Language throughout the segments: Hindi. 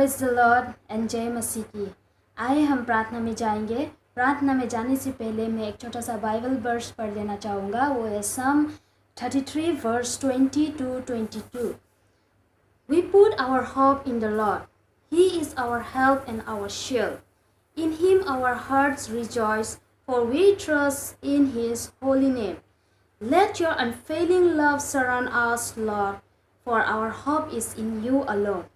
प्रेज द लॉर्ड एंड जय मसीह की। आए हम प्रार्थना में जाएंगे। प्रार्थना में जाने से पहले मैं एक छोटा सा बाइबल वर्स पढ़ लेना चाहूँगा। वो है Psalm 33 verse 20 to 22। We put our hope in the Lord. He is our help and our shield. In him our hearts rejoice, for we trust in his holy name. Let your unfailing love surround us, Lord, for our hope is in you alone.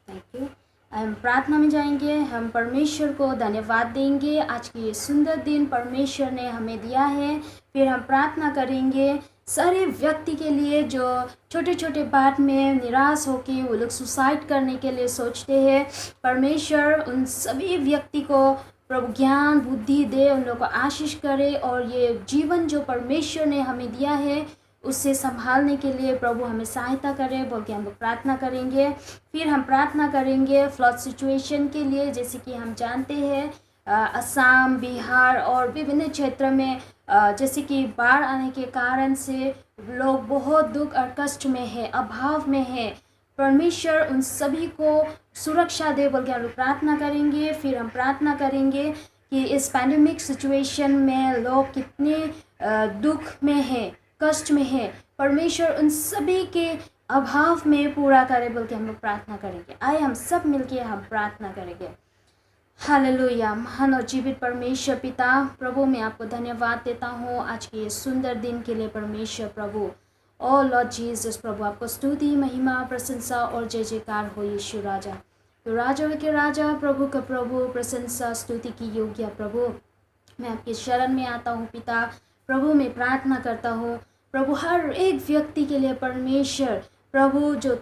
Thank you. हम प्रार्थना में जाएंगे। हम परमेश्वर को धन्यवाद देंगे। आज की ये सुंदर दिन परमेश्वर ने हमें दिया है। फिर हम प्रार्थना करेंगे सारे व्यक्ति के लिए जो छोटे छोटे बात में निराश होकर वो लोग सुसाइड करने के लिए सोचते हैं। परमेश्वर उन सभी व्यक्ति को प्रभु ज्ञान बुद्धि दे, उन लोगों को आशीष करे और ये जीवन जो परमेश्वर ने हमें दिया है उससे संभालने के लिए प्रभु हमें सहायता करे बोल के हम लोग प्रार्थना करेंगे। फिर हम प्रार्थना करेंगे फ्लड सिचुएशन के लिए। जैसे कि हम जानते हैं असम, बिहार और विभिन्न क्षेत्र में जैसे कि बाढ़ आने के कारण से लोग बहुत दुख और कष्ट में है, अभाव में है। परमेश्वर उन सभी को सुरक्षा दे बोल के हम लोग प्रार्थना करेंगे। फिर हम प्रार्थना करेंगे कि इस पैंडेमिक सिचुएशन में लोग कितने दुख में है, कष्ट में है। परमेश्वर उन सभी के अभाव में पूरा करे बोल के हम लोग प्रार्थना करेंगे। आए हम सब मिलके हम प्रार्थना करेंगे। हालेलुया। महान और जीवित परमेश्वर पिता प्रभु, मैं आपको धन्यवाद देता हूँ आज के ये सुंदर दिन के लिए। परमेश्वर प्रभु, ओ लॉर्ड जीसस प्रभु, आपको स्तुति महिमा प्रशंसा और जय जयकार हो यीशु राजा। तो राजा के राजा, प्रभु का प्रभु, प्रशंसा स्तुति की योग्य प्रभु, मैं आपके शरण में आता हूँ पिता। प्रभु मैं प्रार्थना करता हूँ प्रभु हर एक व्यक्ति के लिए परमेश्वर प्रभु, जो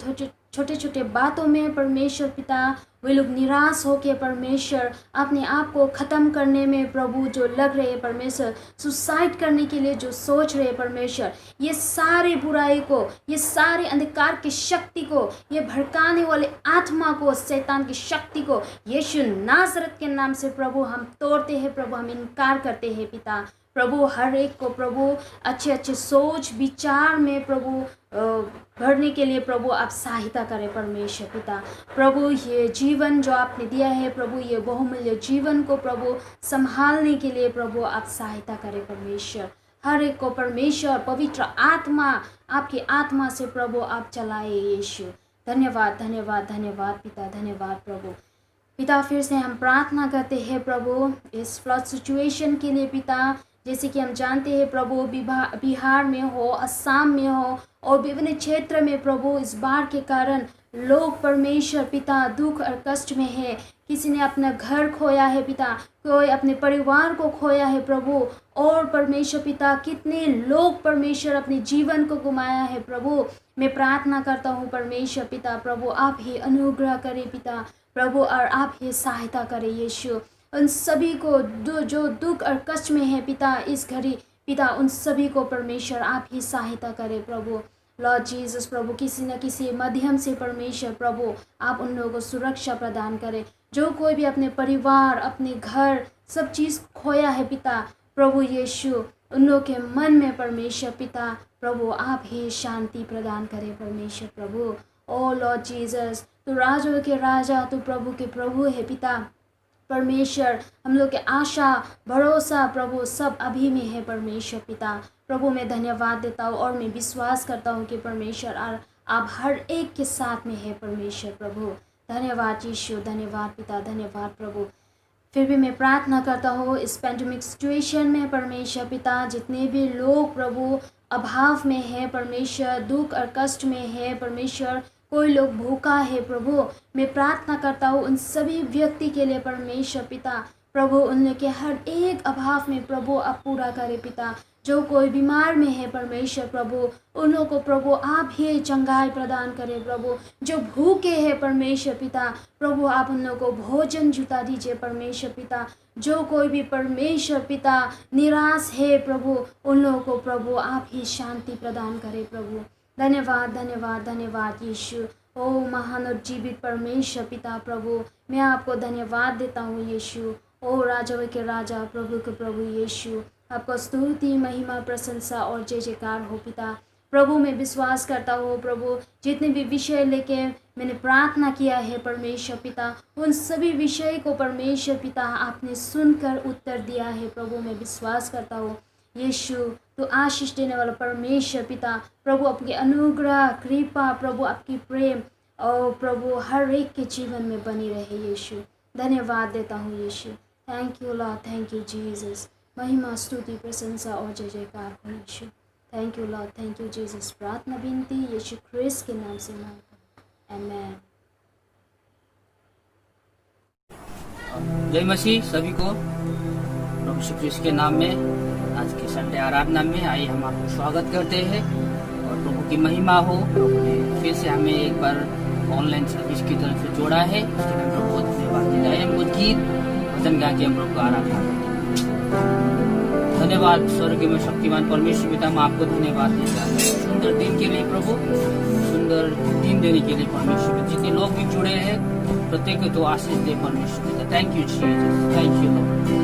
छोटे छोटे बातों में परमेश्वर पिता वे लोग निराश होकर परमेश्वर अपने आप को ख़त्म करने में प्रभु जो लग रहे हैं परमेश्वर, सुसाइड करने के लिए जो सोच रहे हैं परमेश्वर, ये सारे बुराई को, ये सारे अंधकार की शक्ति को, ये भड़काने वाले आत्मा को, शैतान की शक्ति को यीशु नासरत के नाम से प्रभु हम तोड़ते हैं। प्रभु हम इनकार करते हैं पिता। प्रभु हर एक को प्रभु अच्छे अच्छे सोच विचार में प्रभु भरने के लिए प्रभु आप सहायता करें परमेश्वर पिता। प्रभु ये जीवन जो आपने दिया है प्रभु, ये बहुमूल्य जीवन को प्रभु संभालने के लिए प्रभु आप सहायता करें परमेश्वर। हर एक को परमेश्वर पवित्र आत्मा, आपकी आत्मा से प्रभु आप चलाए यीशु। धन्यवाद धन्यवाद धन्यवाद पिता, धन्यवाद प्रभु पिता। फिर से हम प्रार्थना करते हैं प्रभु इस फ्लड सिचुएशन के लिए पिता। जैसे कि हम जानते हैं प्रभु बिहार में हो, असम में हो और विभिन्न क्षेत्र में प्रभु इस बाढ़ के कारण लोग परमेश्वर पिता दुख और कष्ट में है। किसी ने अपना घर खोया है पिता, कोई अपने परिवार को खोया है प्रभु, और परमेश्वर पिता कितने लोग परमेश्वर अपने जीवन को गुमाया है प्रभु। मैं प्रार्थना करता हूँ परमेश्वर पिता प्रभु आप ही अनुग्रह करें पिता प्रभु, और आप ही सहायता करें यीशु। उन सभी को जो दुख और कष्ट में है पिता इस घड़ी पिता, उन सभी को परमेश्वर आप ही सहायता करें प्रभु। लॉर्ड जीसस प्रभु किसी न किसी माध्यम से परमेश्वर प्रभु आप उन लोगों को सुरक्षा प्रदान करें। जो कोई भी अपने परिवार, अपने घर, सब चीज़ खोया है पिता प्रभु यीशु, उन लोगों के मन में परमेश्वर पिता प्रभु आप ही शांति प्रदान करें परमेश्वर प्रभु। ओ लॉर्ड जीसस, तू राजा के राजा, तू प्रभु के प्रभु है पिता परमेश्वर। हम लोग के आशा भरोसा प्रभु सब अभी में है परमेश्वर पिता प्रभु। मैं धन्यवाद देता हूँ और मैं विश्वास करता हूँ कि परमेश्वर आप हर एक के साथ में है परमेश्वर प्रभु। धन्यवाद यीशु, धन्यवाद पिता, धन्यवाद प्रभु। फिर भी मैं प्रार्थना करता हूँ इस पैंडेमिक सिचुएशन में परमेश्वर पिता जितने भी लोग प्रभु अभाव में है परमेश्वर, दुख और कष्ट में है परमेश्वर, कोई लोग भूखा है प्रभु, मैं प्रार्थना करता हूँ उन सभी व्यक्ति के लिए परमेश्वर पिता प्रभु, उन लोग के हर एक अभाव में प्रभु आप पूरा करें पिता। जो कोई बीमार में है परमेश्वर प्रभु, उन लोगों को प्रभु आप ही चंगाई प्रदान करें प्रभु। जो भूखे हैं परमेश्वर पिता प्रभु आप उन लोगों को भोजन जुटा दीजिए परमेश्वर पिता। जो कोई भी परमेश्वर पिता निराश है प्रभु, उन लोगों को प्रभु आप ही शांति प्रदान करें प्रभु। धन्यवाद धन्यवाद धन्यवाद यीशु। ओ महान और जीवित परमेश्वर पिता प्रभु, मैं आपको धन्यवाद देता हूँ यीशु। ओ राजा के राजा, प्रभु के प्रभु यीशु, आपको स्तुति महिमा प्रशंसा और जय जयकार हो पिता। प्रभु मैं विश्वास करता हूँ प्रभु, जितने भी विषय लेके मैंने प्रार्थना किया है परमेश्वर पिता, उन सभी विषय को परमेश्वर पिता आपने सुनकर उत्तर दिया है प्रभु। मैं विश्वास करता हूँ यीशु, तो आशीष देने वाला परमेश्वर पिता, प्रभु आपकी अनुग्रह कृपा प्रभु आपकी प्रेम और प्रभु हर एक के जीवन में बनी रहे यीशु। धन्यवाद देता हूँ यीशु। Thank you Lord, thank you Jesus. महिमा स्तुति प्रशंसा और जय जयकार हो यीशु। Thank you Lord, thank you Jesus. प्रार्थना विनती यीशु ख्रिस्त के नाम से मांगता हूं, आमीन। जय मसीह सभी को, प्रभु यीशु ख्रिस्त के नाम में आज के संडे आराधना में आइए हम आपको स्वागत करते हैं और प्रभु की महिमा हो। प्रभु ने फिर से हमें एक बार ऑनलाइन सर्विस की तरफ से जोड़ा है, इसके लिए प्रभु बहुत धन्यवाद देते हैं। हम कुछ गीत भजन गा के हम प्रभु को आराधना करते हैं। धन्यवाद स्वर्गीय में शक्तिमान परमेश्वर पिता, हम आपको धन्यवाद देता है सुंदर दिन के लिए प्रभु, सुंदर दिन देने के लिए परमेश्वर। जितने लोग भी जुड़े हैं प्रत्येक को तो आशीष दे परमेश्वर पिता। Thank you Jesus, thank you Lord.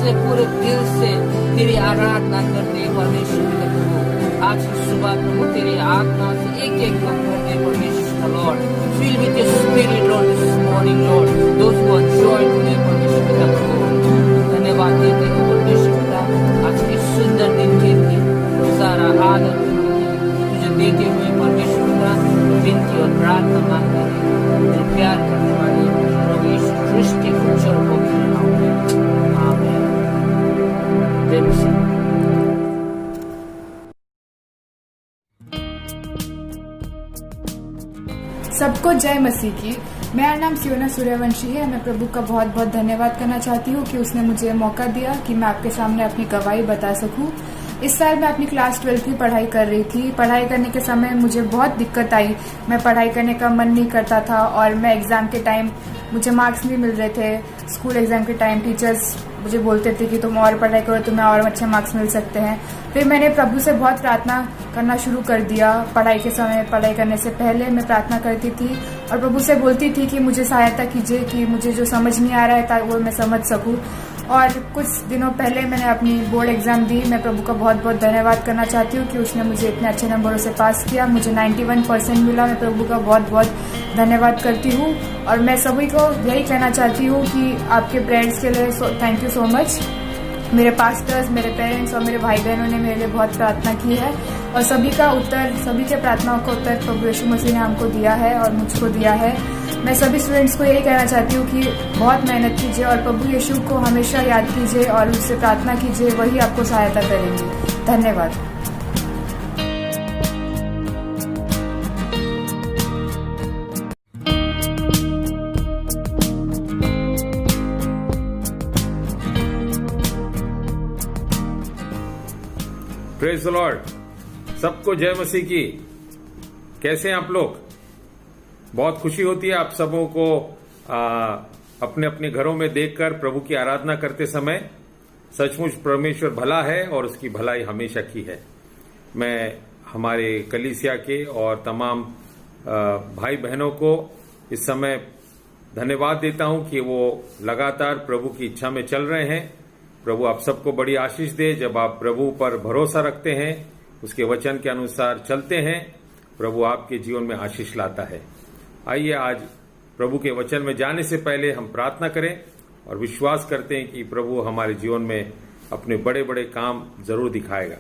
से पूरे दिल से तेरी आराधना करते हैं परमेश्वर पिता प्रभु। आज की सुबह प्रभु तेरी आत्मा से एक एक को भरते परमेश्वर Lord. Fill with your spirit Lord this morning Lord. Those who are joined today परमेश्वर पिता प्रभु धन्यवाद देते हैं परमेश्वर पिता आज के सुंदर दिन के लिए सारा आदर तुझे देते हुए परमेश्वर पिता विनती और प्रार्थना मांगते हैं तेरे प्यार करने वाले प्रभु यीशु ख्रिस्ट के उज्जवल पवित्र नाम में आमीन। जय मसीह। सबको जय मसीह की। मेरा नाम सियोना सूर्यवंशी है। मैं प्रभु का बहुत बहुत धन्यवाद करना चाहती हूँ कि उसने मुझे मौका दिया कि मैं आपके सामने अपनी गवाही बता सकूँ। इस साल मैं अपनी क्लास 12 की पढ़ाई कर रही थी। पढ़ाई करने के समय मुझे बहुत दिक्कत आई। मैं पढ़ाई करने का मन नहीं करता था और मैं एग्जाम के टाइम मुझे मार्क्स नहीं मिल रहे थे। स्कूल एग्जाम के टाइम टीचर्स मुझे बोलते थे कि तुम और पढ़ाई करो, तुम्हें और अच्छे मार्क्स मिल सकते हैं। फिर मैंने प्रभु से बहुत प्रार्थना करना शुरू कर दिया। पढ़ाई के समय, पढ़ाई करने से पहले मैं प्रार्थना करती थी और प्रभु से बोलती थी कि मुझे सहायता कीजिए कि मुझे जो समझ नहीं आ रहा है ताकि वो मैं समझ सकूं। और कुछ दिनों पहले मैंने अपनी बोर्ड एग्जाम दी। मैं प्रभु का बहुत बहुत धन्यवाद करना चाहती हूँ कि उसने मुझे इतने अच्छे नंबरों से पास किया। मुझे 91% मिला। मैं प्रभु का बहुत बहुत धन्यवाद करती हूँ और मैं सभी को यही कहना चाहती हूँ कि आपके प्रेयर्स के लिए थैंक यू सो मच। मेरे पास्टर्स, मेरे पेरेंट्स और मेरे भाई बहनों ने मेरे लिए बहुत प्रार्थना की है और सभी के प्रार्थनाओं का उत्तर प्रभु यीशु मसीह ने हमको दिया है और मुझको दिया है। मैं सभी स्टूडेंट्स को यही कहना चाहती हूँ कि बहुत मेहनत कीजिए और प्रभु यीशु को हमेशा याद कीजिए और उससे प्रार्थना कीजिए, वही आपको सहायता करेंगे। धन्यवाद। Praise the Lord. सबको जय मसीह की। कैसे हैं आप लोग? बहुत खुशी होती है आप सबों को अपने अपने घरों में देखकर प्रभु की आराधना करते समय। सचमुच परमेश्वर भला है और उसकी भलाई हमेशा की है। मैं हमारे कलीसिया के और तमाम भाई बहनों को इस समय धन्यवाद देता हूं कि वो लगातार प्रभु की इच्छा में चल रहे हैं। प्रभु आप सबको बड़ी आशीष दे। जब आप प्रभु पर भरोसा रखते हैं, उसके वचन के अनुसार चलते हैं, प्रभु आपके जीवन में आशीष लाता है। आइए आज प्रभु के वचन में जाने से पहले हम प्रार्थना करें और विश्वास करते हैं कि प्रभु हमारे जीवन में अपने बड़े बड़े काम जरूर दिखाएगा।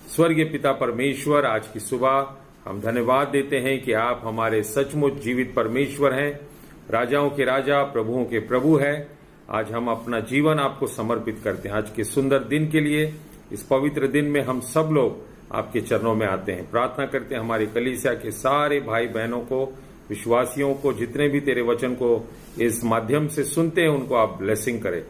स्वर्गीय पिता परमेश्वर, आज की सुबह हम धन्यवाद देते हैं कि आप हमारे सचमुच जीवित परमेश्वर हैं, राजाओं के राजा, प्रभुओं के प्रभु हैं। आज हम अपना जीवन आपको समर्पित करते हैं। आज के सुंदर दिन के लिए, इस पवित्र दिन में हम सब लोग आपके चरणों में आते हैं। प्रार्थना करते हैं हमारी कलीसिया के सारे भाई बहनों को, विश्वासियों को, जितने भी तेरे वचन को इस माध्यम से सुनते हैं, उनको आप ब्लेसिंग करें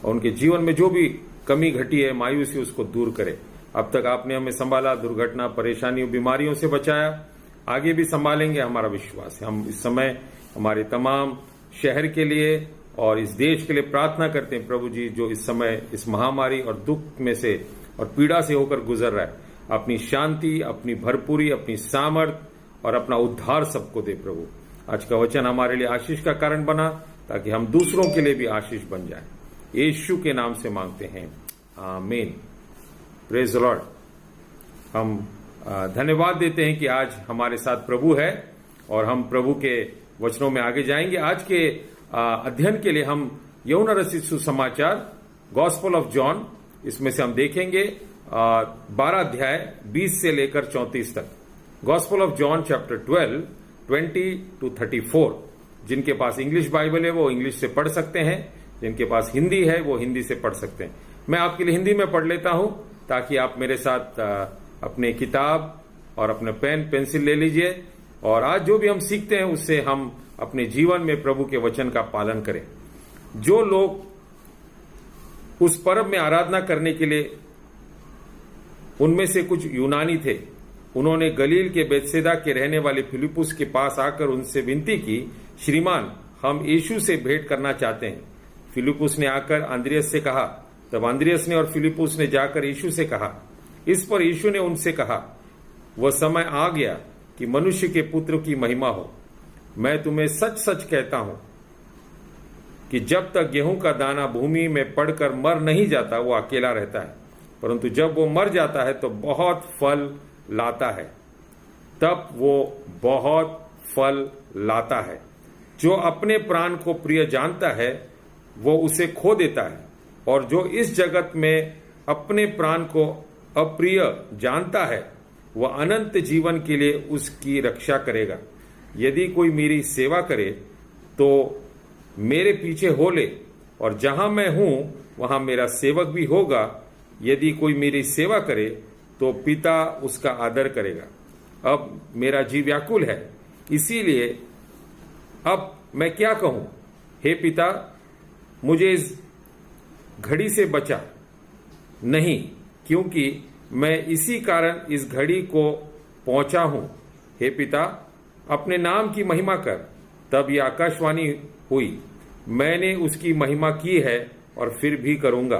और उनके जीवन में जो भी कमी घटी है, मायूसी, उसको दूर करें। अब तक आपने हमें संभाला, दुर्घटना, परेशानियों, बीमारियों से बचाया, आगे भी संभालेंगे, हमारा विश्वास है। हम इस समय हमारे तमाम शहर के लिए और इस देश के लिए प्रार्थना करते हैं प्रभु जी, जो इस समय इस महामारी और दुख में से और पीड़ा से होकर गुजर रहा है। अपनी शांति, अपनी भरपूरी, अपनी सामर्थ और अपना उद्धार सबको दे प्रभु। आज का वचन हमारे लिए आशीष का कारण बना, ताकि हम दूसरों के लिए भी आशीष बन जाए। यीशु के नाम से मांगते हैं, आमीन। Praise the Lord. हम धन्यवाद देते हैं कि आज हमारे साथ प्रभु है और हम प्रभु के वचनों में आगे जाएंगे। आज के अध्ययन के लिए हम यूहन्ना रचित सुसमाचार, गॉस्पेल ऑफ जॉन, इसमें से हम देखेंगे 12 अध्याय 20 से लेकर 34 तक। Gospel of John chapter 12 20 to 34। जिनके पास इंग्लिश बाइबल है वो इंग्लिश से पढ़ सकते हैं, जिनके पास हिंदी है वो हिंदी से पढ़ सकते हैं। मैं आपके लिए हिंदी में पढ़ लेता हूं ताकि आप मेरे साथ अपने किताब और अपने पेन पेंसिल ले लीजिए और आज जो भी हम सीखते हैं उससे हम अपने जीवन में प्रभु के वचन का पालन करें। जो लोग उस पर्व में आराधना करने के लिए, उनमें से कुछ यूनानी थे, उन्होंने गलील के बेतसैदा के रहने वाले फिलिपुस के पास आकर उनसे विनती की, श्रीमान, हम यीशु से भेंट करना चाहते हैं। फिलिपुस ने आकर आंद्रियस से कहा। तब आंद्रियस ने और फिलिपुस ने जाकर यीशु से कहा। इस पर यीशु ने उनसे कहा, वह समय आ गया कि मनुष्य के पुत्र की महिमा हो। मैं तुम्हें सच सच कहता हूं, कि जब तक गेहूं का दाना भूमि में पड़कर मर नहीं जाता वो अकेला रहता है, परंतु जब वो मर जाता है तो बहुत फल लाता है। तब वो बहुत फल लाता है। जो अपने प्राण को प्रिय जानता है वो उसे खो देता है, और जो इस जगत में अपने प्राण को अप्रिय जानता है वह अनंत जीवन के लिए उसकी रक्षा करेगा। यदि कोई मेरी सेवा करे तो मेरे पीछे हो ले, और जहां मैं हूं वहां मेरा सेवक भी होगा। यदि कोई मेरी सेवा करे तो पिता उसका आदर करेगा। अब मेरा जी व्याकुल है, इसीलिए अब मैं क्या कहूं? हे पिता, मुझे इस घड़ी से बचा नहीं, क्योंकि मैं इसी कारण इस घड़ी को पहुंचा हूं। हे पिता, अपने नाम की महिमा कर। तब यह आकाशवाणी हुई, मैंने उसकी महिमा की है और फिर भी करूंगा।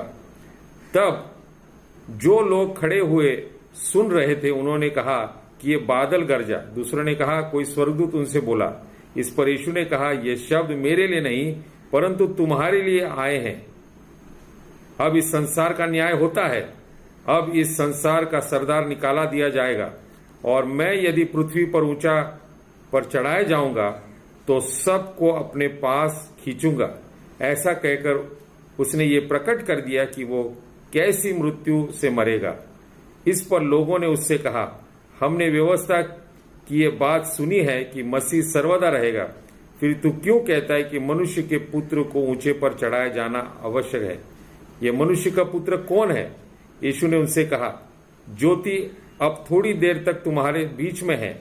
तब जो लोग खड़े हुए सुन रहे थे उन्होंने कहा कि ये बादल गरजा। दूसरों ने कहा कोई स्वर्गदूत उनसे बोला। इस पर यीशु ने कहा, ये शब्द मेरे लिए नहीं परंतु तुम्हारे लिए आए हैं। अब इस संसार का न्याय होता है। अब इस संसार का सरदार निकाला दिया जाएगा, और मैं यदि पृथ्वी पर ऊंचा पर चढ़ाया जाऊंगा तो सबको अपने पास खींचूंगा। ऐसा कहकर उसने ये प्रकट कर दिया कि वो कैसी मृत्यु से मरेगा। इस पर लोगों ने उससे कहा, हमने व्यवस्था की ये बात सुनी है कि मसीह सर्वदा रहेगा, फिर तू क्यों कहता है कि मनुष्य के पुत्र को ऊंचे पर चढ़ाया जाना आवश्यक है? ये मनुष्य का पुत्र कौन है? यीशु ने उनसे कहा, ज्योति अब थोड़ी देर तक तुम्हारे बीच में है।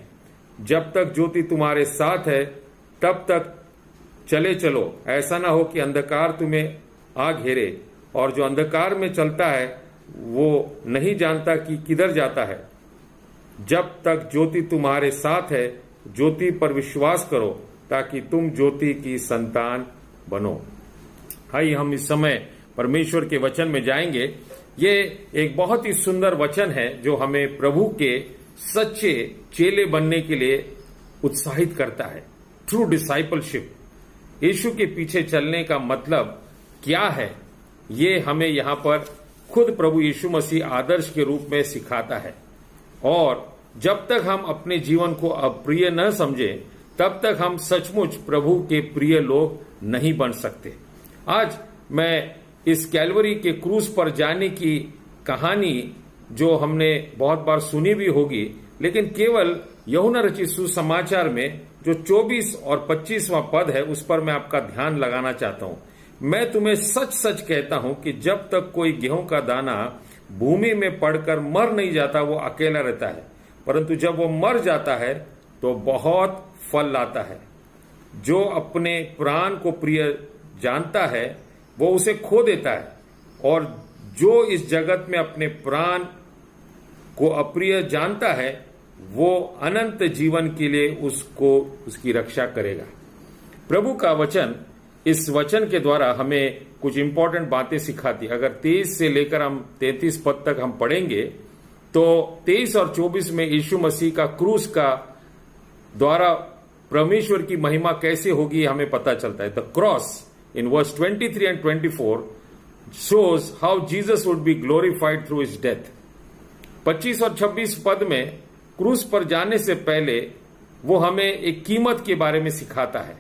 जब तक ज्योति तुम्हारे साथ है तब तक चले चलो, ऐसा ना हो कि अंधकार तुम्हें आ घेरे, और जो अंधकार में चलता है वो नहीं जानता कि किधर जाता है। जब तक ज्योति तुम्हारे साथ है, ज्योति पर विश्वास करो ताकि तुम ज्योति की संतान बनो। आइए हम इस समय परमेश्वर के वचन में जाएंगे। ये एक बहुत ही सुंदर वचन है जो हमें प्रभु के सच्चे चेले बनने के लिए उत्साहित करता है। ट्रू डिसाइपलशिप, यीशु के पीछे चलने का मतलब क्या है, ये हमें यहाँ पर खुद प्रभु यीशु मसीह आदर्श के रूप में सिखाता है। और जब तक हम अपने जीवन को अप्रिय न समझें तब तक हम सचमुच प्रभु के प्रिय लोग नहीं बन सकते। आज मैं इस कैलवरी के क्रूज पर जाने की कहानी जो हमने बहुत बार सुनी भी होगी, लेकिन केवल यूहन्ना रचित सुसमाचार में जो 24 और 25वां पद है उस पर मैं आपका ध्यान लगाना चाहता हूं। मैं तुम्हें सच सच कहता हूं कि जब तक कोई गेहूं का दाना भूमि में पड़कर मर नहीं जाता वो अकेला रहता है, परंतु जब वो मर जाता है तो बहुत फल लाता है। जो अपने प्राण को प्रिय जानता है वो उसे खो देता है, और जो इस जगत में अपने प्राण को अप्रिय जानता है वो अनंत जीवन के लिए उसकी रक्षा करेगा। प्रभु का वचन, इस वचन के द्वारा हमें कुछ इंपॉर्टेंट बातें सिखाती। अगर 23 से लेकर हम 33 पद तक हम पढ़ेंगे तो 23 और 24 में यीशु मसीह का क्रूस का द्वारा परमेश्वर की महिमा कैसे होगी हमें पता चलता है। The cross in verse 23 and 24 shows how Jesus would be glorified through his death. 25 और 26 पद में क्रूस पर जाने से पहले वो हमें एक कीमत के बारे में सिखाता है।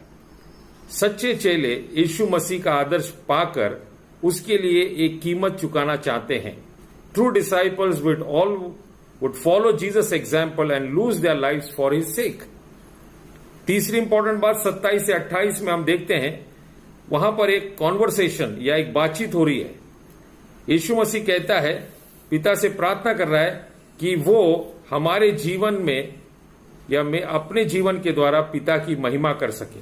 सच्चे चेले यीशु मसीह का आदर्श पाकर उसके लिए एक कीमत चुकाना चाहते हैं। True disciples would follow Jesus' example and lose their lives for his sake. तीसरी इंपॉर्टेंट बात 27 से 28 में हम देखते हैं, वहां पर एक कॉन्वर्सेशन या एक बातचीत हो रही है। यीशु मसीह कहता है, पिता से प्रार्थना कर रहा है कि वो हमारे जीवन में या मैं अपने जीवन के द्वारा पिता की महिमा कर सके।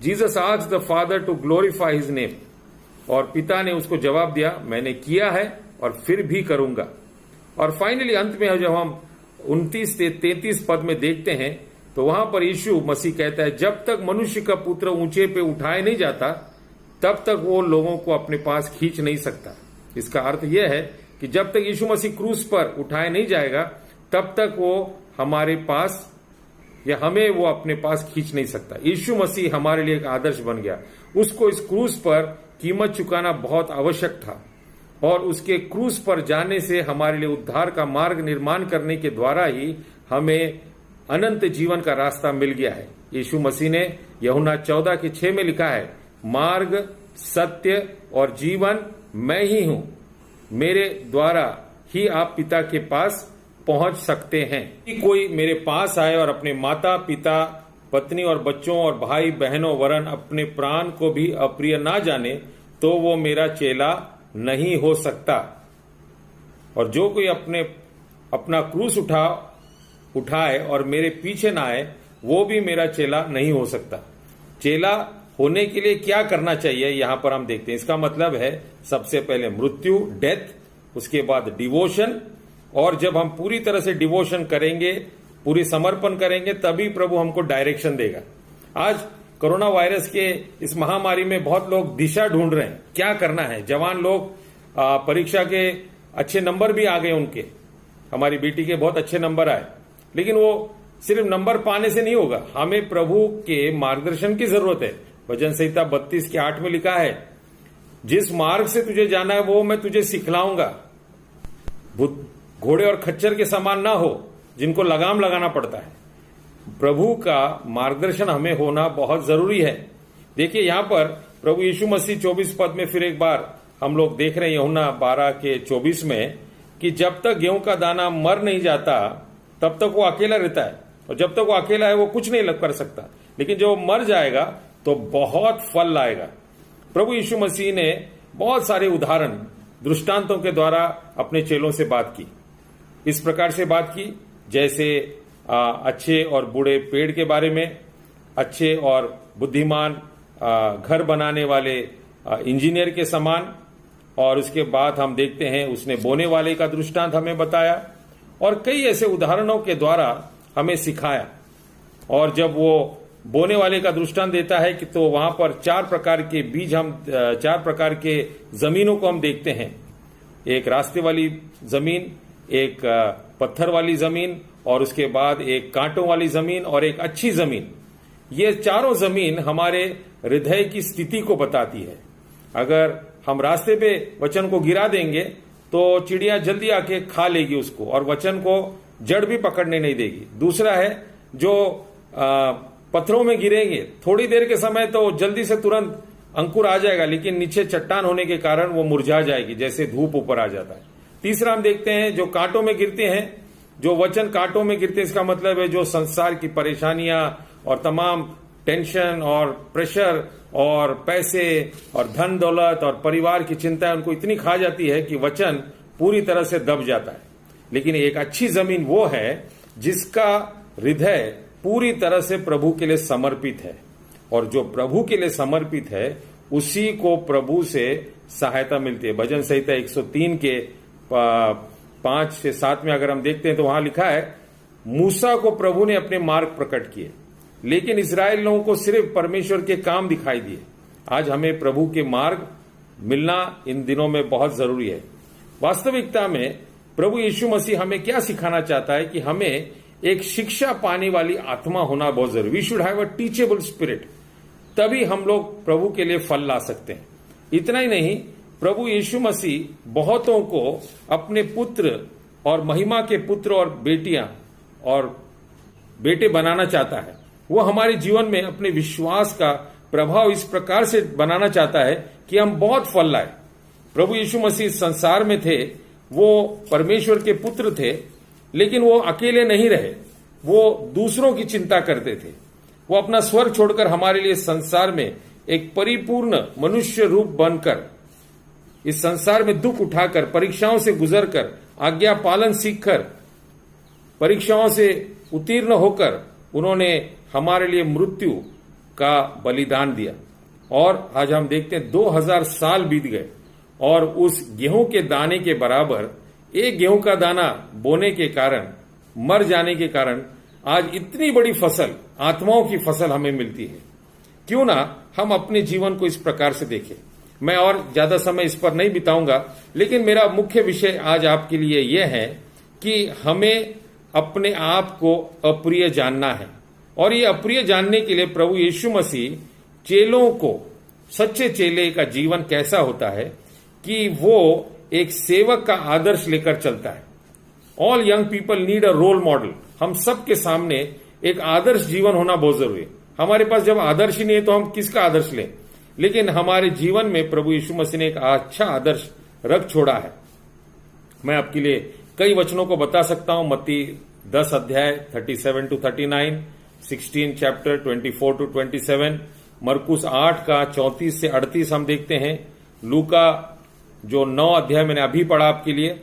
Jesus asked the father to glorify his name, और पिता ने उसको जवाब दिया, मैंने किया है और फिर भी करूंगा। और फाइनली अंत में जब हम 29 से 33 पद में देखते हैं तो वहां पर यीशु मसीह कहता है, जब तक मनुष्य का पुत्र ऊंचे पे उठाया नहीं जाता तब तक वो लोगों को अपने पास खींच नहीं सकता। इसका अर्थ यह है कि जब तक यीशु मसीह क्रूस पर उठाया नहीं जाएगा तब तक वो हमारे पास या हमें वो अपने पास खींच नहीं सकता। यीशु मसीह हमारे लिए एक आदर्श बन गया। उसको इस क्रूस पर कीमत चुकाना बहुत आवश्यक था और उसके क्रूस पर जाने से हमारे लिए उद्धार का मार्ग निर्माण करने के द्वारा ही हमें अनंत जीवन का रास्ता मिल गया है। यीशु मसीह ने यूहन्ना 14:6 में लिखा है, मार्ग, सत्य और जीवन मैं ही हूं, मेरे द्वारा ही आप पिता के पास पहुंच सकते हैं। कि कोई मेरे पास आए और अपने माता पिता, पत्नी और बच्चों और भाई बहनों वरन अपने प्राण को भी अप्रिय ना जाने तो वो मेरा चेला नहीं हो सकता। और जो कोई अपना क्रूस उठाए और मेरे पीछे ना आए वो भी मेरा चेला नहीं हो सकता। चेला होने के लिए क्या करना चाहिए यहां पर हम देखते हैं। इसका मतलब है सबसे पहले मृत्यु, डेथ, उसके बाद डिवोशन, और जब हम पूरी तरह से डिवोशन करेंगे, पूरी समर्पण करेंगे, तभी प्रभु हमको डायरेक्शन देगा। आज कोरोना वायरस के इस महामारी में बहुत लोग दिशा ढूंढ रहे हैं, क्या करना है। जवान लोग परीक्षा के अच्छे नंबर भी आ गए उनके, हमारी बेटी के बहुत अच्छे नंबर आए, लेकिन वो सिर्फ नंबर पाने से नहीं होगा, हमें प्रभु के मार्गदर्शन की जरूरत है। भजन संहिता 32:8 में लिखा है, जिस मार्ग से तुझे जाना है वो मैं तुझे सिखलाऊंगा। घोड़े और खच्चर के समान ना हो जिनको लगाम लगाना पड़ता है। प्रभु का मार्गदर्शन हमें होना बहुत जरूरी है। देखिए यहां पर प्रभु यीशु मसीह 24 पद में फिर एक बार हम लोग देख रहे हैं यूहन्ना 12:24 में कि जब तक गेहूं का दाना मर नहीं जाता तब तक वो अकेला रहता है, और जब तक वो अकेला है वो कुछ नहीं कर सकता, लेकिन जब वो मर जाएगा तो बहुत फल लाएगा। प्रभु यीशु मसीह ने बहुत सारे उदाहरण दृष्टांतों के द्वारा अपने चेलों से बात की। इस प्रकार से बात की जैसे अच्छे और बुरे पेड़ के बारे में, अच्छे और बुद्धिमान घर बनाने वाले इंजीनियर के समान, और उसके बाद हम देखते हैं उसने बोने वाले का दृष्टांत हमें बताया और कई ऐसे उदाहरणों के द्वारा हमें सिखाया। और जब वो बोने वाले का दृष्टांत देता है कि तो वहां पर 4 प्रकार के बीज, हम 4 प्रकार के जमीनों को हम देखते हैं, एक रास्ते वाली जमीन, एक पत्थर वाली जमीन, और उसके बाद एक कांटों वाली जमीन और एक अच्छी जमीन। ये चारों जमीन हमारे हृदय की स्थिति को बताती है। अगर हम रास्ते पे वचन को गिरा देंगे तो चिड़िया जल्दी आके खा लेगी उसको और वचन को जड़ भी पकड़ने नहीं देगी। दूसरा है जो पत्थरों में गिरेंगे, थोड़ी देर के समय तो जल्दी से तुरंत अंकुर आ जाएगा, लेकिन नीचे चट्टान होने के कारण वो मुरझा जाएगी जैसे धूप ऊपर आ जाता है। तीसरा हम देखते हैं जो कांटों में गिरते हैं, जो वचन कांटों में गिरते हैं, इसका मतलब है जो संसार की परेशानियां और तमाम टेंशन और प्रेशर और पैसे और धन दौलत और परिवार की चिंता उनको इतनी खा जाती है कि वचन पूरी तरह से दब जाता है। लेकिन एक अच्छी जमीन वो है जिसका हृदय पूरी तरह से प्रभु के लिए समर्पित है, और जो प्रभु के लिए समर्पित है उसी को प्रभु से सहायता मिलती है। भजन संहिता 103 के 5 से 7 में अगर हम देखते हैं तो वहां लिखा है, मूसा को प्रभु ने अपने मार्ग प्रकट किए, लेकिन इस्राएल लोगों को सिर्फ परमेश्वर के काम दिखाई दिए। आज हमें प्रभु के मार्ग मिलना इन दिनों में बहुत जरूरी है। वास्तविकता में प्रभु यीशु मसीह हमें क्या सिखाना चाहता है कि हमें एक शिक्षा पाने वाली आत्मा होना बहुत जरूरी। We should have a teachable spirit, तभी हम लोग प्रभु के लिए फल ला सकते हैं। इतना ही नहीं, प्रभु यीशु मसीह बहुतों को अपने पुत्र और महिमा के पुत्र और बेटियां और बेटे बनाना चाहता है। वो हमारे जीवन में अपने विश्वास का प्रभाव इस प्रकार से बनाना चाहता है कि हम बहुत फल लाए। प्रभु यीशु मसीह संसार में थे, वो परमेश्वर के पुत्र थे, लेकिन वो अकेले नहीं रहे, वो दूसरों की चिंता करते थे। वो अपना स्वर्ग छोड़कर हमारे लिए संसार में एक परिपूर्ण मनुष्य रूप बनकर, इस संसार में दुख उठाकर, परीक्षाओं से गुजरकर, आज्ञा पालन सीखकर, परीक्षाओं से उत्तीर्ण होकर उन्होंने हमारे लिए मृत्यु का बलिदान दिया। और आज हम देखते हैं 2000 साल बीत गए और उस गेहूं के दाने के बराबर एक गेहूं का दाना बोने के कारण, मर जाने के कारण आज इतनी बड़ी फसल, आत्माओं की फसल हमें मिलती है। क्यों ना हम अपने जीवन को इस प्रकार से देखें। मैं और ज्यादा समय इस पर नहीं बिताऊंगा, लेकिन मेरा मुख्य विषय आज आपके लिए यह है कि हमें अपने आप को अप्रिय जानना है। और ये अप्रिय जानने के लिए प्रभु यीशु मसीह चेलों को सच्चे चेले का जीवन कैसा होता है कि वो एक सेवक का आदर्श लेकर चलता है। All young people need a role model. हम सबके सामने एक आदर्श जीवन होना बहुत जरूरी है। हमारे पास जब आदर्श ही नहीं है तो हम किसका आदर्श लें? लेकिन हमारे जीवन में प्रभु यीशु मसीह ने एक अच्छा आदर्श रख छोड़ा है। मैं आपके लिए कई वचनों को बता सकता हूं। मत्ती 10 अध्याय 37 to 39, 16 चैप्टर 24 to 27, मरकुस 8 का 34 से 38 हम देखते हैं। लूका जो 9 अध्याय मैंने अभी पढ़ा आपके लिए,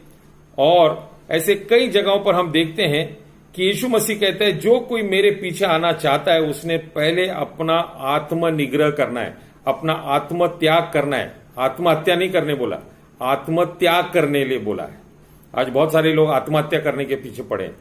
और ऐसे कई जगहों पर हम देखते हैं कि यीशु मसीह कहते हैं जो कोई मेरे पीछे आना चाहता है उसने पहले अपना आत्मनिग्रह करना है, अपना आत्मत्याग करना है। आत्महत्या नहीं करने बोला, आत्मत्याग करने लिए बोला है। आज बहुत सारे लोग आत्महत्या करने के पीछे पड़े हैं।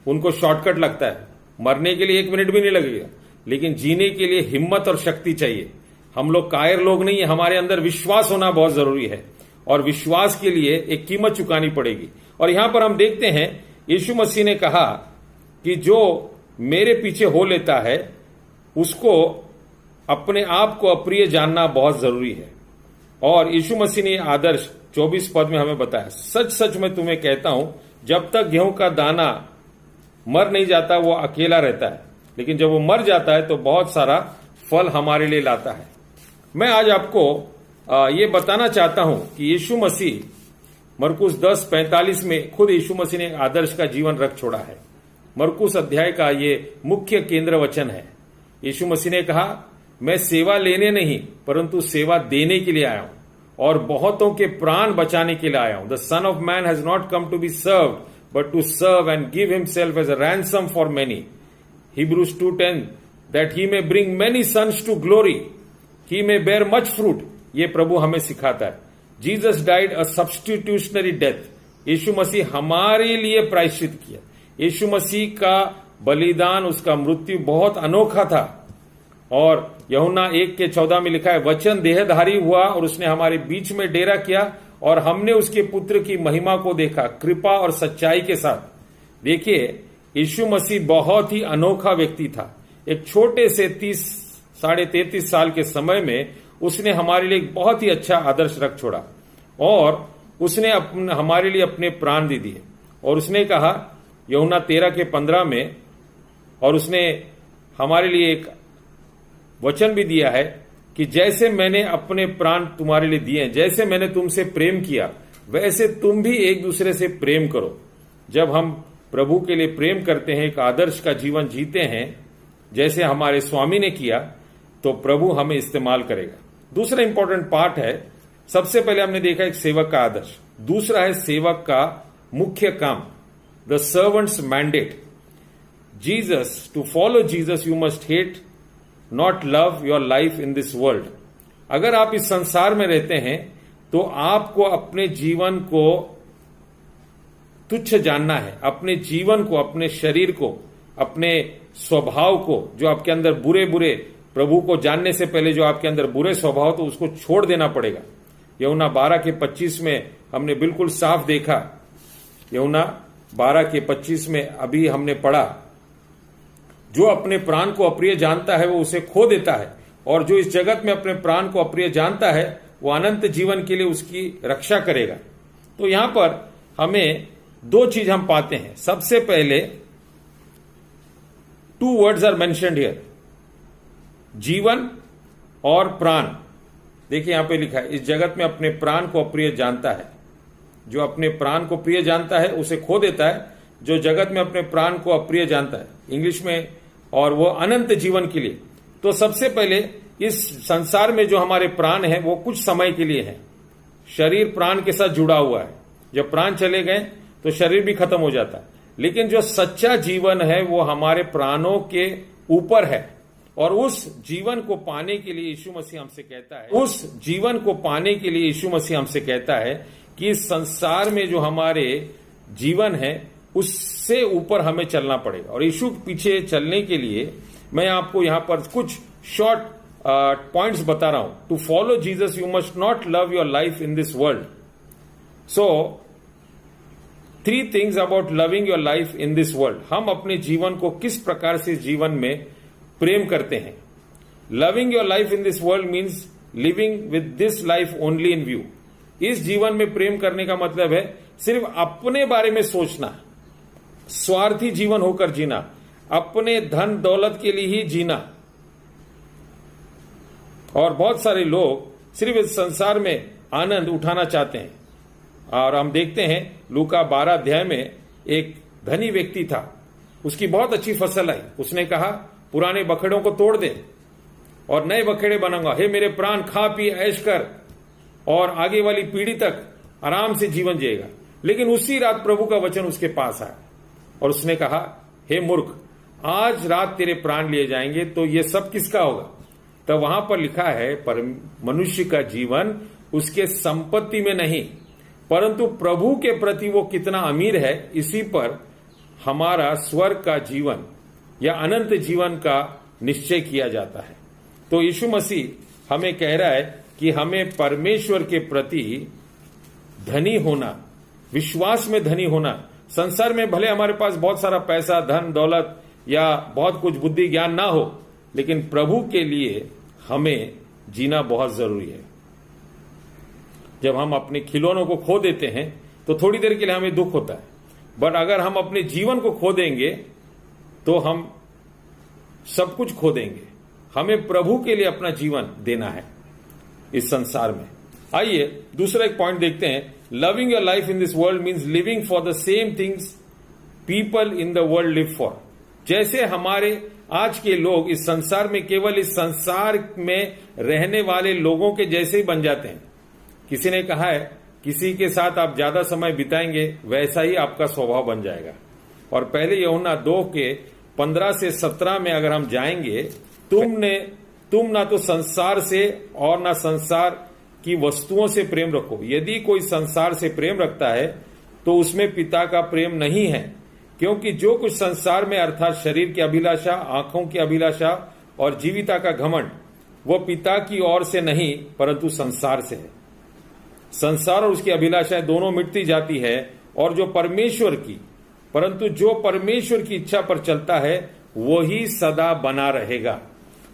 उनको शॉर्टकट लगता है। मरने के लिए 1 मिनट भी नहीं लगेगा, लेकिन जीने के लिए हिम्मत और शक्ति चाहिए। हम लोग कायर लोग नहीं है, हमारे अंदर विश्वास होना बहुत जरूरी है, और विश्वास के लिए एक कीमत चुकानी पड़ेगी। और यहां पर हम देखते हैं यीशु मसीह ने कहा कि जो मेरे पीछे हो लेता है उसको अपने आप को अप्रिय जानना बहुत जरूरी है। और यीशु मसीह ने आदर्श 24 पद में हमें बताया, सच सच मैं तुम्हें कहता हूं जब तक गेहूं का दाना मर नहीं जाता वो अकेला रहता है, लेकिन जब वो मर जाता है तो बहुत सारा फल हमारे लिए लाता है। मैं आज आपको ये बताना चाहता हूं कि यीशु मसीह मरकुस 10:45 में खुद यीशु मसीह ने आदर्श का जीवन रख छोड़ा है। मरकुस अध्याय का ये मुख्य केंद्र वचन है। यीशु मसीह ने कहा, मैं सेवा लेने नहीं परंतु सेवा देने के लिए आया हूं और बहुतों के प्राण बचाने के लिए आया हूं। The son of man has not come to be served but to serve and give himself as a ransom for many. Hebrews 2:10 that he may bring many sons to glory, he may bear much fruit। ये प्रभु हमें सिखाता है। Jesus died a substitutionary death. यीशु मसीह हमारे लिए प्रायश्चित किया। यीशु मसीह का बलिदान, उसका मृत्यु बहुत अनोखा था। और यूहन्ना 1:14 में लिखा है, वचन देहधारी हुआ और उसने हमारे बीच में डेरा किया और हमने उसके पुत्र की महिमा को देखा, कृपा और सच्चाई के साथ। देखिए, यीशु मसीह बहुत ही अनोखा व्यक्ति था। एक छोटे से 33 साल के समय में उसने हमारे लिए एक बहुत ही अच्छा आदर्श रख छोड़ा और उसने हमारे लिए अपने प्राण दे दिए। और उसने कहा यूहन्ना 13:15 में, और उसने हमारे लिए एक वचन भी दिया है कि जैसे मैंने अपने प्राण तुम्हारे लिए दिए, जैसे मैंने तुमसे प्रेम किया वैसे तुम भी एक दूसरे से प्रेम करो। जब हम प्रभु के लिए प्रेम करते हैं, एक आदर्श का जीवन जीते हैं जैसे हमारे स्वामी ने किया, तो प्रभु हमें इस्तेमाल करेगा। दूसरा इंपॉर्टेंट पार्ट है, सबसे पहले हमने देखा एक सेवक का आदर्श, दूसरा है सेवक का मुख्य काम, the servant's mandate. Jesus, to follow Jesus you must hate not love your life in this world. अगर आप इस संसार में रहते हैं तो आपको अपने जीवन को तुच्छ जानना है, अपने जीवन को, अपने शरीर को, अपने स्वभाव को, जो आपके अंदर बुरे बुरे, प्रभु को जानने से पहले जो आपके अंदर बुरे स्वभाव तो उसको छोड़ देना पड़ेगा। यूहन्ना 12:25 में हमने बिल्कुल साफ देखा। यूहन्ना 12:25 में अभी हमने पढ़ा, जो अपने प्राण को अप्रिय जानता है वो उसे खो देता है, और जो इस जगत में अपने प्राण को अप्रिय जानता है वो अनंत जीवन के लिए उसकी रक्षा करेगा। तो यहां पर हमें 2 चीज हम पाते हैं। सबसे पहले 2 वर्ड्स आर मेंशन्ड हियर, जीवन और प्राण। देखिए यहां पे लिखा है, इस जगत में अपने प्राण को अप्रिय जानता है। जो अपने प्राण को प्रिय जानता है उसे खो देता है, जो जगत में अपने प्राण को अप्रिय जानता है, इंग्लिश में, और वो अनंत जीवन के लिए। तो सबसे पहले इस संसार में जो हमारे प्राण है वो कुछ समय के लिए है। शरीर प्राण के साथ जुड़ा हुआ है, जब प्राण चले गए तो शरीर भी खत्म हो जाता है। लेकिन जो सच्चा जीवन है वो हमारे प्राणों के ऊपर है, और उस जीवन को पाने के लिए यीशु मसीह हमसे कहता है, उस जीवन को पाने के लिए यीशु मसीह हमसे कहता है कि इस संसार में जो हमारे जीवन है उससे ऊपर हमें चलना पड़ेगा। और यीशु पीछे चलने के लिए मैं आपको यहां पर कुछ शॉर्ट पॉइंट्स बता रहा हूं। To follow Jesus you must not love your life in this world. So 3 things about loving your life in this world. हम अपने जीवन को किस प्रकार से जीवन में प्रेम करते हैं। Loving your life in this world means living with this life only in view. इस जीवन में प्रेम करने का मतलब है सिर्फ अपने बारे में सोचना, स्वार्थी जीवन होकर जीना, अपने धन दौलत के लिए ही जीना। और बहुत सारे लोग सिर्फ इस संसार में आनंद उठाना चाहते हैं। और हम देखते हैं लूका 12 अध्याय में एक धनी व्यक्ति था, उसकी बहुत अच्छी फसल आई। उसने कहा पुराने बखेड़ों को तोड़ दे और नए बखेड़े बनाऊंगा। हे मेरे प्राण, खा पी ऐश कर और आगे वाली पीढ़ी तक आराम से जीवन जिएगा। लेकिन उसी रात प्रभु का वचन उसके पास आया और उसने कहा, हे मूर्ख, आज रात तेरे प्राण लिए जाएंगे तो ये सब किसका होगा? तो वहां पर लिखा है पर मनुष्य का जीवन उसके संपत्ति में नहीं परंतु प्रभु के प्रति वो कितना अमीर है, इसी पर हमारा स्वर्ग का जीवन या अनंत जीवन का निश्चय किया जाता है। तो यीशु मसीह हमें कह रहा है कि हमें परमेश्वर के प्रति धनी होना, विश्वास में धनी होना। संसार में भले हमारे पास बहुत सारा पैसा, धन दौलत या बहुत कुछ बुद्धि ज्ञान ना हो, लेकिन प्रभु के लिए हमें जीना बहुत जरूरी है। जब हम अपने खिलौनों को खो देते हैं तो थोड़ी देर के लिए हमें दुख होता है, बट अगर हम अपने जीवन को खो देंगे तो हम सब कुछ खो देंगे। हमें प्रभु के लिए अपना जीवन देना है इस संसार में। आइए दूसरा एक पॉइंट देखते हैं। Loving your life in this world means living for the same things people in the world live for. जैसे हमारे आज के लोग इस संसार में केवल इस संसार में रहने वाले लोगों के जैसे ही बन जाते हैं। किसी ने कहा है किसी के साथ आप ज्यादा समय बिताएंगे वैसा ही आपका स्वभाव बन जाएगा। और पहले यूहन्ना 2 के 15 से 17 में अगर हम जाएंगे, तुम ना तो संसार से और ना संसार की वस्तुओं से प्रेम रखो। यदि कोई संसार से प्रेम रखता है तो उसमें पिता का प्रेम नहीं है, क्योंकि जो कुछ संसार में अर्थात शरीर की अभिलाषा, आंखों की अभिलाषा और जीविता का घमंड, वो पिता की ओर से नहीं परंतु संसार से है। संसार और उसकी अभिलाषाएं दोनों मिटती जाती है और जो परमेश्वर की इच्छा पर चलता है वो ही सदा बना रहेगा।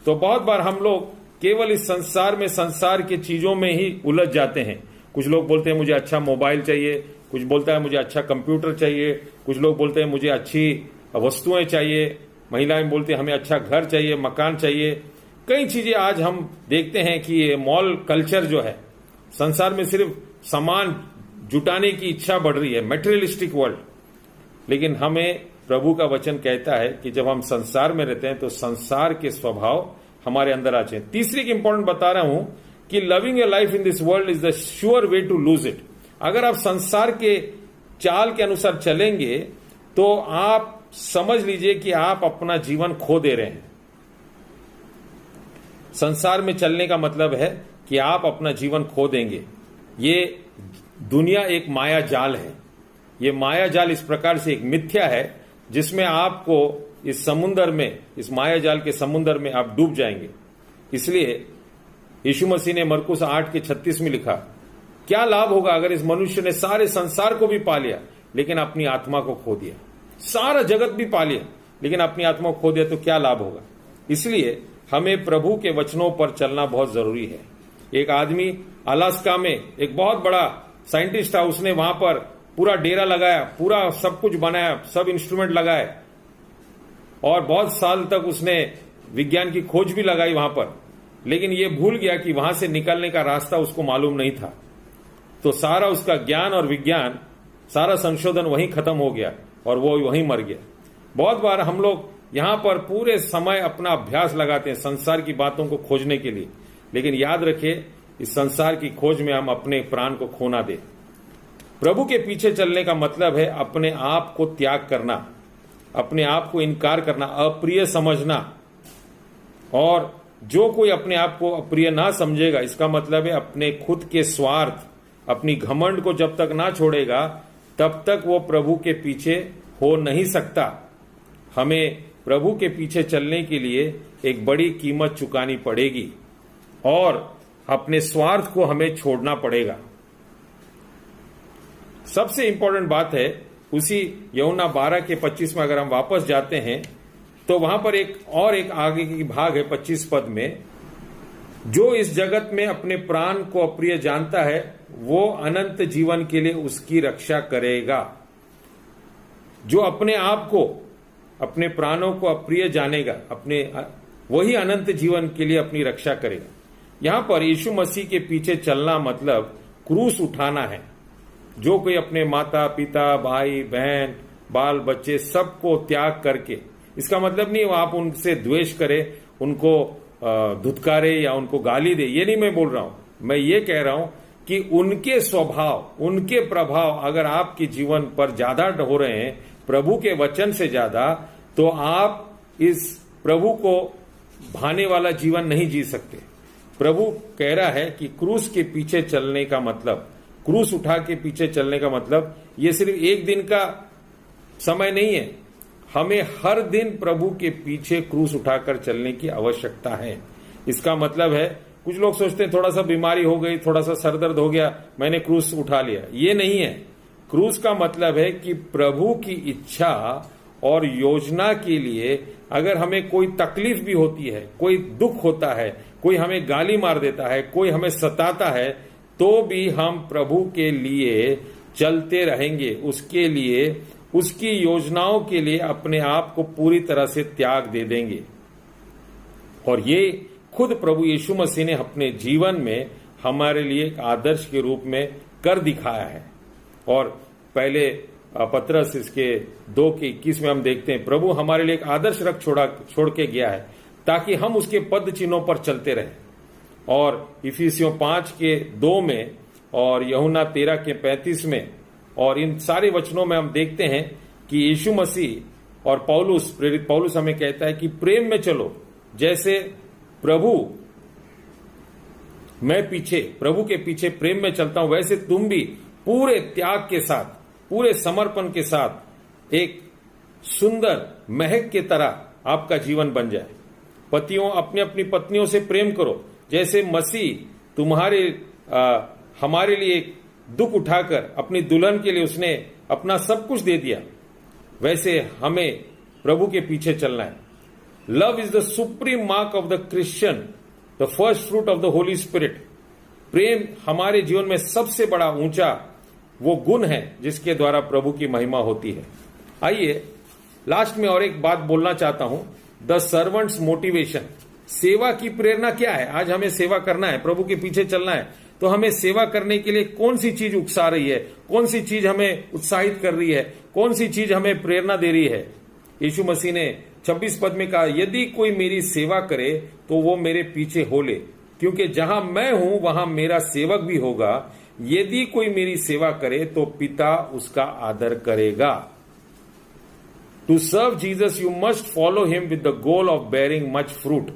तो बहुत बार हम लोग केवल इस संसार में संसार की चीजों में ही उलझ जाते हैं। कुछ लोग बोलते हैं मुझे अच्छा मोबाइल चाहिए, कुछ बोलता है मुझे अच्छा कंप्यूटर चाहिए, कुछ लोग बोलते हैं मुझे अच्छी वस्तुएं चाहिए, महिलाएं बोलते हैं हमें अच्छा घर चाहिए, मकान चाहिए। कई चीजें आज हम देखते हैं कि ये मॉल कल्चर जो है, संसार में सिर्फ सामान जुटाने की इच्छा बढ़ रही है, मेटेरियलिस्टिक वर्ल्ड। लेकिन हमें प्रभु का वचन कहता है कि जब हम संसार में रहते हैं तो संसार के स्वभाव हमारे अंदर आ जाए। तीसरी एक इंपॉर्टेंट बता रहा हूं कि loving your life in this world is the sure way to lose it. अगर आप संसार के चाल के अनुसार चलेंगे तो आप समझ लीजिए कि आप अपना जीवन खो दे रहे हैं। संसार में चलने का मतलब है कि आप अपना जीवन खो देंगे। ये दुनिया एक माया जाल है। ये माया जाल इस प्रकार से एक मिथ्या है जिसमें आपको इस समुंदर में, इस माया जाल के समुंदर में आप डूब जाएंगे। इसलिए यीशु मसीह ने मरकुस 8 के 36 में लिखा, क्या लाभ होगा अगर इस मनुष्य ने सारे संसार को भी पा लिया लेकिन अपनी आत्मा को खो दिया। सारा जगत भी पा लिया लेकिन अपनी आत्मा को खो दिया तो क्या लाभ होगा। इसलिए हमें प्रभु के वचनों पर चलना बहुत जरूरी है। एक आदमी अलास्का में एक बहुत बड़ा साइंटिस्ट था, उसने वहां पर पूरा डेरा लगाया, पूरा सब कुछ बनाया, सब इंस्ट्रूमेंट लगाए और बहुत साल तक उसने विज्ञान की खोज भी लगाई वहां पर। लेकिन ये भूल गया कि वहां से निकलने का रास्ता उसको मालूम नहीं था। तो सारा उसका ज्ञान और विज्ञान, सारा संशोधन वहीं खत्म हो गया और वो वहीं मर गया। बहुत बार हम लोग यहां पर पूरे समय अपना अभ्यास लगाते हैं संसार की बातों को खोजने के लिए, लेकिन याद रखिए इस संसार की खोज में हम अपने प्राण को खो ना दें। प्रभु के पीछे चलने का मतलब है अपने आप को त्याग करना, अपने आप को इनकार करना, अप्रिय समझना। और जो कोई अपने आप को अप्रिय ना समझेगा, इसका मतलब है अपने खुद के स्वार्थ, अपनी घमंड को जब तक ना छोड़ेगा तब तक वो प्रभु के पीछे हो नहीं सकता। हमें प्रभु के पीछे चलने के लिए एक बड़ी कीमत चुकानी पड़ेगी और अपने स्वार्थ को हमें छोड़ना पड़ेगा। सबसे इंपॉर्टेंट बात है उसी यूहन्ना 12 के 25 में अगर हम वापस जाते हैं तो वहां पर एक आगे की भाग है 25 पद में, जो इस जगत में अपने प्राण को अप्रिय जानता है वो अनंत जीवन के लिए उसकी रक्षा करेगा। जो अपने आप को, अपने प्राणों को अप्रिय जानेगा, वही अनंत जीवन के लिए अपनी रक्षा करेगा। यहां पर यीशु मसीह के पीछे चलना मतलब क्रूस उठाना है। जो कोई अपने माता पिता, भाई बहन, बाल बच्चे सबको त्याग करके, इसका मतलब नहीं आप उनसे द्वेष करें, उनको धुतकारे या उनको गाली दे, ये नहीं मैं बोल रहा हूं। मैं ये कह रहा हूं कि उनके स्वभाव, उनके प्रभाव अगर आपके जीवन पर ज्यादा हो रहे हैं प्रभु के वचन से ज्यादा, तो आप इस प्रभु को भाने वाला जीवन नहीं जी सकते। प्रभु कह रहा है कि क्रूस के पीछे चलने का मतलब, क्रूस उठा के पीछे चलने का मतलब ये सिर्फ एक दिन का समय नहीं है। हमें हर दिन प्रभु के पीछे क्रूस उठाकर चलने की आवश्यकता है। इसका मतलब है, कुछ लोग सोचते हैं थोड़ा सा बीमारी हो गई, थोड़ा सा सरदर्द हो गया, मैंने क्रूस उठा लिया। ये नहीं है। क्रूस का मतलब है कि प्रभु की इच्छा और योजना के लिए अगर हमें कोई तकलीफ भी होती है, कोई दुख होता है, कोई हमें गाली मार देता है, कोई हमें सताता है, तो भी हम प्रभु के लिए चलते रहेंगे। उसके लिए, उसकी योजनाओं के लिए अपने आप को पूरी तरह से त्याग दे देंगे। और ये खुद प्रभु यीशु मसीह ने अपने जीवन में हमारे लिए एक आदर्श के रूप में कर दिखाया है। और पहले पत्रस इसके 2:21 में हम देखते हैं, प्रभु हमारे लिए एक आदर्श रख छोड़ के गया है ताकि हम उसके पद चिन्हों पर चलते रहें। और इफिसियों 5:2 में और यूहन्ना 13:35 में और इन सारे वचनों में हम देखते हैं कि यीशु मसीह और पौलुस, प्रेरित पौलुस हमें कहता है कि प्रेम में चलो। जैसे प्रभु के पीछे प्रेम में चलता हूं, वैसे तुम भी पूरे त्याग के साथ, पूरे समर्पण के साथ एक सुंदर महक के तरह आपका जीवन बन जाए। पतियों, अपनी अपनी पत्नियों से प्रेम करो। जैसे मसीह हमारे लिए दुख उठाकर अपनी दुल्हन के लिए उसने अपना सब कुछ दे दिया, वैसे हमें प्रभु के पीछे चलना है। Love is the supreme mark of the Christian, the first fruit of the Holy Spirit. प्रेम हमारे जीवन में सबसे बड़ा ऊंचा वो गुण है जिसके द्वारा प्रभु की महिमा होती है। आइए लास्ट में और एक बात बोलना चाहता हूं, द सर्वेंट्स मोटिवेशन। सेवा की प्रेरणा क्या है? आज हमें सेवा करना है, प्रभु के पीछे चलना है, तो हमें सेवा करने के लिए कौन सी चीज उकसा रही है, कौन सी चीज हमें उत्साहित कर रही है, कौन सी चीज हमें प्रेरणा दे रही है? यीशु मसीह ने 26 पद में कहा, यदि कोई मेरी सेवा करे तो वो मेरे पीछे हो ले, क्योंकि जहां मैं हूं वहां मेरा सेवक भी होगा। यदि कोई मेरी सेवा करे तो पिता उसका आदर करेगा। To serve Jesus you must follow him with the goal of bearing much fruit.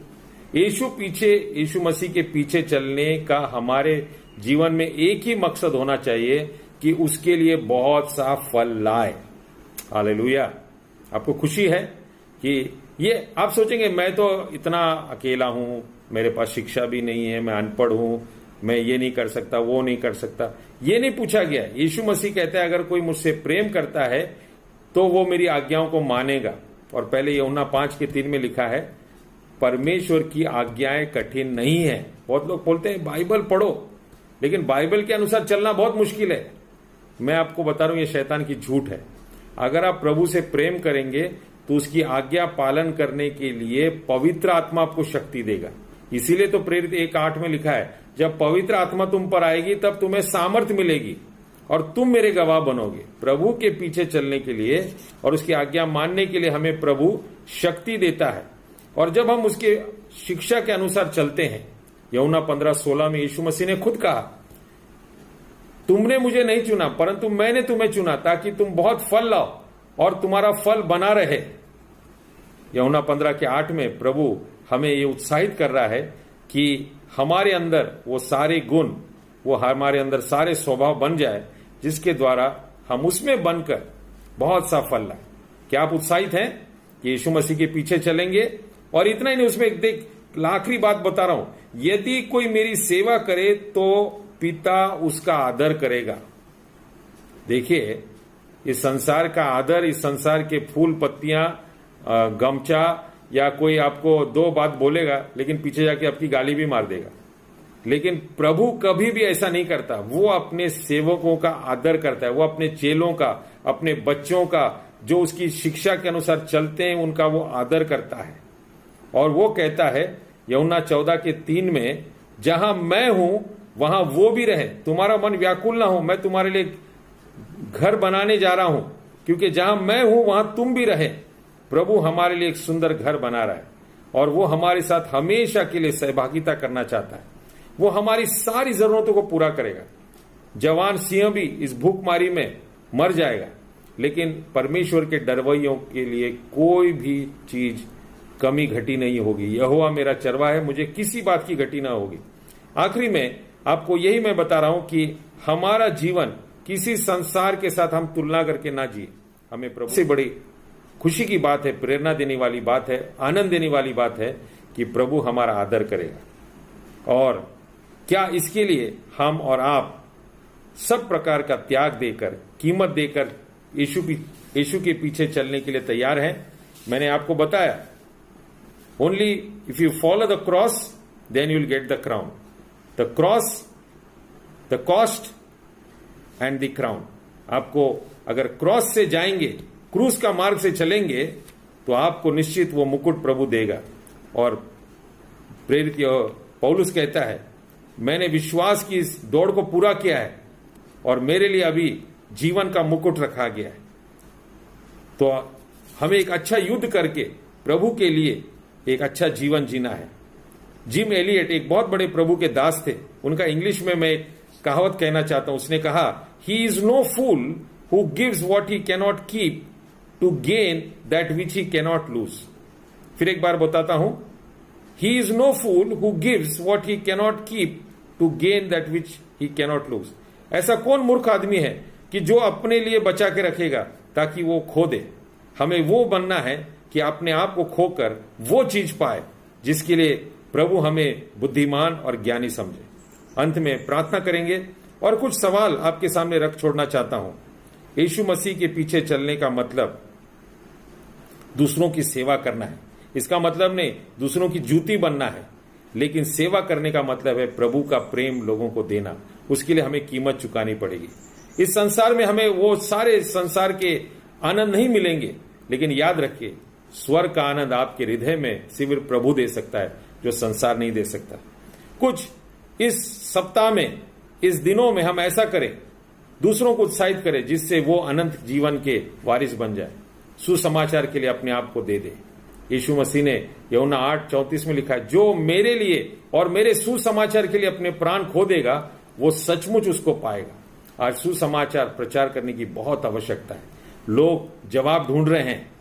यीशु मसीह के पीछे चलने का हमारे जीवन में एक ही मकसद होना चाहिए कि उसके लिए बहुत सा फल लाए। हालेलुया। आपको खुशी है कि ये आप सोचेंगे मैं तो इतना अकेला हूं, मेरे पास शिक्षा भी नहीं है, मैं अनपढ़ हूं, मैं ये नहीं कर सकता, वो नहीं कर सकता। ये नहीं पूछा गया। यीशु मसीह कहता है अगर कोई मुझसे प्रेम करता है तो वो मेरी आज्ञाओं को मानेगा। और पहले यूहन्ना 5:3 में लिखा है, परमेश्वर की आज्ञाएं कठिन नहीं है। बहुत लोग बोलते हैं बाइबल पढ़ो, लेकिन बाइबल के अनुसार चलना बहुत मुश्किल है। मैं आपको बता रहा हूं ये शैतान की झूठ है। अगर आप प्रभु से प्रेम करेंगे तो उसकी आज्ञा पालन करने के लिए पवित्र आत्मा आपको शक्ति देगा। इसीलिए तो प्रेरित 1:8 में लिखा है, जब पवित्र आत्मा तुम पर आएगी तब तुम्हें सामर्थ्य मिलेगी और तुम मेरे गवाह बनोगे। प्रभु के पीछे चलने के लिए और उसकी आज्ञा मानने के लिए हमें प्रभु शक्ति देता है। और जब हम उसके शिक्षा के अनुसार चलते हैं, यूहन्ना 15:16 में यीशु मसीह ने खुद कहा, तुमने मुझे नहीं चुना परंतु मैंने तुम्हें चुना ताकि तुम बहुत फल लाओ और तुम्हारा फल बना रहे। यूहन्ना 15:8 में प्रभु हमें ये उत्साहित कर रहा है कि हमारे अंदर वो सारे गुण, वो हमारे अंदर सारे स्वभाव बन जाए जिसके द्वारा हम उसमें बनकर बहुत सा फल लाए। क्या आप उत्साहित हैं कि यीशु मसीह के पीछे चलेंगे? और इतना ही नहीं, उसमें एक देख आखिरी बात बता रहा हूं, यदि कोई मेरी सेवा करे तो पिता उसका आदर करेगा। देखिए, इस संसार का आदर, इस संसार के फूल पत्तियां, गमछा, या कोई आपको 2 बात बोलेगा लेकिन पीछे जाके आपकी गाली भी मार देगा। लेकिन प्रभु कभी भी ऐसा नहीं करता। वो अपने सेवकों का आदर करता है, वो अपने चेलों का, अपने बच्चों का, जो उसकी शिक्षा के अनुसार चलते हैं उनका वो आदर करता है। और वो कहता है यूहन्ना 14:3 में, जहां मैं हूं वहां वो भी रहे, तुम्हारा मन व्याकुल ना हो, मैं तुम्हारे लिए घर बनाने जा रहा हूं, क्योंकि जहां मैं हूं वहां तुम भी रहे। प्रभु हमारे लिए एक सुंदर घर बना रहा है और वो हमारे साथ हमेशा के लिए सहभागिता करना चाहता है। वो हमारी सारी जरूरतों को पूरा करेगा। जवान सिंह भी इस भूखमारी में मर जाएगा, लेकिन परमेश्वर के डरवैयों के लिए कोई भी चीज कमी घटी नहीं होगी। यहोवा मेरा चरवाहा है, मुझे किसी बात की घटी ना होगी। आखिरी में आपको यही मैं बता रहा हूं कि हमारा जीवन किसी संसार के साथ हम तुलना करके ना जिए। हमें प्रभु से बड़ी खुशी की बात है, प्रेरणा देने वाली बात है, आनंद देने वाली बात है कि प्रभु हमारा आदर करेगा। और क्या इसके लिए हम और आप सब प्रकार का त्याग देकर, कीमत देकर यीशु के पीछे चलने के लिए तैयार हैं? मैंने आपको बताया, only if you follow the cross then you will get the crown. The cross, the cost and the crown. आपको अगर क्रॉस से जाएंगे, क्रूस का मार्ग से चलेंगे, तो आपको निश्चित वो मुकुट प्रभु देगा। और प्रेरित पौलुस कहता है, मैंने विश्वास की इस दौड़ को पूरा किया है और मेरे लिए अभी जीवन का मुकुट रखा गया है। तो हमें एक अच्छा युद्ध करके प्रभु के लिए एक अच्छा जीवन जीना है। जिम एलियट एक बहुत बड़े प्रभु के दास थे। उनका इंग्लिश में मैं एक कहावत कहना चाहता हूं। उसने कहा, he is no fool who gives what he cannot keep to gain that which he cannot lose. फिर एक बार बताता हूं, he is no fool who gives what he cannot keep to gain that which he cannot lose। ऐसा कौन मूर्ख आदमी है कि जो अपने लिए बचा के रखेगा ताकि वो खो दे। हमें वो बनना है कि अपने आप को खोकर वो चीज पाए जिसके लिए प्रभु हमें बुद्धिमान और ज्ञानी समझे। अंत में प्रार्थना करेंगे और कुछ सवाल आपके सामने रख छोड़ना चाहता हूं। यीशु मसीह के पीछे चलने का मतलब दूसरों की सेवा करना है। इसका मतलब नहीं दूसरों की जूती बनना है, लेकिन सेवा करने का मतलब है प्रभु का प्रेम लोगों को देना। उसके लिए हमें कीमत चुकानी पड़ेगी। इस संसार में हमें वो सारे संसार के आनंद नहीं मिलेंगे, लेकिन याद रखिए, स्वर्ग का आनंद आपके हृदय में सिर्फ प्रभु दे सकता है, जो संसार नहीं दे सकता। कुछ इस सप्ताह में, इस दिनों में हम ऐसा करें, दूसरों को उत्साहित करें, जिससे वो अनंत जीवन के वारिस बन जाए। सुसमाचार के लिए अपने आप को दे दे। यीशु मसीह ने यूहन्ना 8:34 में लिखा है, जो मेरे लिए और मेरे सुसमाचार के लिए अपने प्राण खो देगा, वो सचमुच उसको पाएगा। आज सुसमाचार प्रचार करने की बहुत आवश्यकता है। लोग जवाब ढूंढ रहे हैं,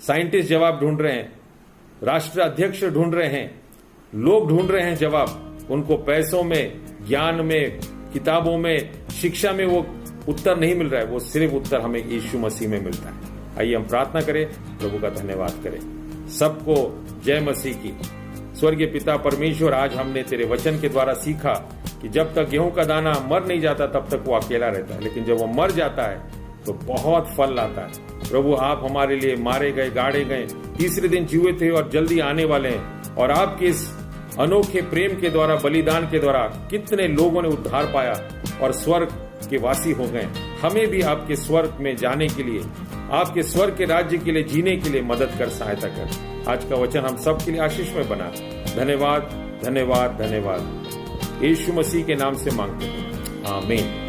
साइंटिस्ट जवाब ढूंढ रहे हैं, राष्ट्र अध्यक्ष ढूंढ रहे हैं, लोग ढूंढ रहे हैं जवाब। उनको पैसों में, ज्ञान में, किताबों में, शिक्षा में वो उत्तर नहीं मिल रहा है। वो सिर्फ उत्तर हमें यीशु मसीह में मिलता है। आइए हम प्रार्थना करें, प्रभु का धन्यवाद करें। सबको जय मसीह की। स्वर्गीय पिता परमेश्वर, आज हमने तेरे वचन के द्वारा सीखा कि जब तक गेहूं का दाना मर नहीं जाता तब तक वो अकेला रहता है, लेकिन जब वो मर जाता है तो बहुत फल लाता है। प्रभु, आप हमारे लिए मारे गए, गाड़े गए, तीसरे दिन जीवे थे और जल्दी आने वाले हैं। और आपके इस अनोखे प्रेम के द्वारा, बलिदान के द्वारा कितने लोगों ने उद्धार पाया और स्वर्ग के वासी हो गए। हमें भी आपके स्वर्ग में जाने के लिए, आपके स्वर्ग के राज्य के लिए जीने के लिए मदद कर, सहायता कर। आज का वचन हम सब के लिए आशीष में बना। धन्यवाद, धन्यवाद, धन्यवाद। यीशु मसीह के नाम से मांगते हैं, आमीन।